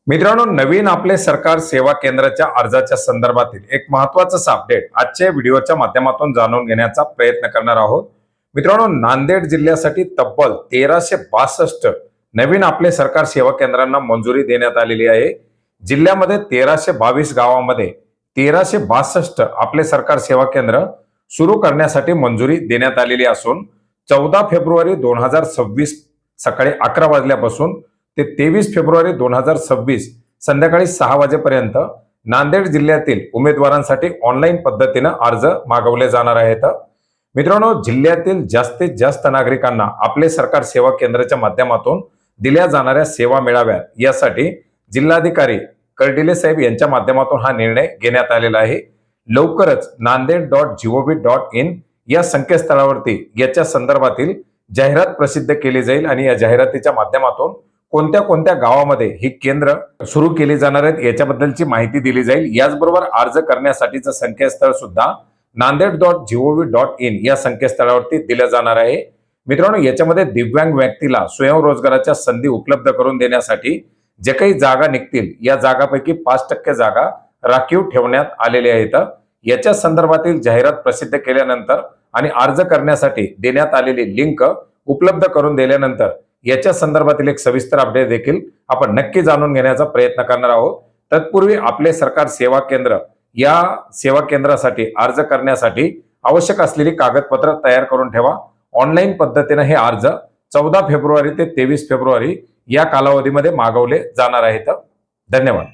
मित्रांनो, नवीन आपले सरकार सेवा केंद्राच्या अर्जाच्या संदर्भातील एक महत्त्वाचं अपडेट आजच्या व्हिडिओच्या माध्यमातून जाणून घेण्याचा प्रयत्न करणार आहोत। मित्रांनो, नांदेड जिल्ह्यासाठी तब्बल 1362 नवीन आपले सरकार सेवा केंद्रांना मंजुरी देण्यात आलेली आहे। जिल्ह्यामध्ये 1322 गावांमध्ये 1362 आपले सरकार सेवा केंद्र सुरू करण्यासाठी मंजुरी देण्यात आलेली असून 14 फेब्रुवारी 2026 सकाळी 11 वाजल्यापासून ते 23 फेब्रुवारी 2026 संध्याकाळी 6 वाजेपर्यंत नांदेड जिल्ह्यातील उमेदवारांसाठी ऑनलाईन पद्धतीने अर्ज मागवले जाणार आहेत। मित्रांनो, जिल्ह्यातील जास्तीत जास्त नागरिकांना आपले सरकार सेवा केंद्राच्या माध्यमातून दिल्या जाणाऱ्या सेवा मिळाव्यात यासाठी जिल्हाधिकारी कर्डिले साहेब यांच्या माध्यमातून हा निर्णय घेण्यात आलेला आहे। लवकरच nanded.gov.in या संकेतस्थळावरती याच्या संदर्भातील जाहिरात प्रसिद्ध केली जाईल आणि या जाहिरातीच्या माध्यमातून कोणत्या कोणत्या गावामध्ये ही केंद्र सुरू केली जाणार आहेत याच्याबद्दलची माहिती दिली जाईल। याचबरोबर अर्ज करण्यासाठीचं संकेतस्थळ सुद्धा nanded.gov.in या संकेतस्थळावरती दिलं जाणार आहे। मित्रांनो, याच्यामध्ये दिव्यांग व्यक्तीला स्वयंरोजगाराच्या संधी उपलब्ध करून देण्यासाठी जे काही जागा निघतील या जागापैकी 5% जागा राखीव ठेवण्यात आलेल्या आहेत। याच्या संदर्भातील जाहिरात प्रसिद्ध केल्यानंतर आणि अर्ज करण्यासाठी देण्यात आलेली लिंक उपलब्ध करून दिल्यानंतर याच्या संदर्भातील एक सविस्तर अपडेट देखील आपण नक्की जाणून घेण्याचा प्रयत्न करणार आहोत। तत्पूर्वी आपले सरकार सेवा केंद्र या सेवा केंद्रासाठी अर्ज करण्यासाठी आवश्यक असलेली कागदपत्र तयार करून ठेवा। ऑनलाईन पद्धतीने हे अर्ज 14 फेब्रुवारी ते 23 फेब्रुवारी या कालावधीमध्ये मागवले जाणार आहेत। धन्यवाद।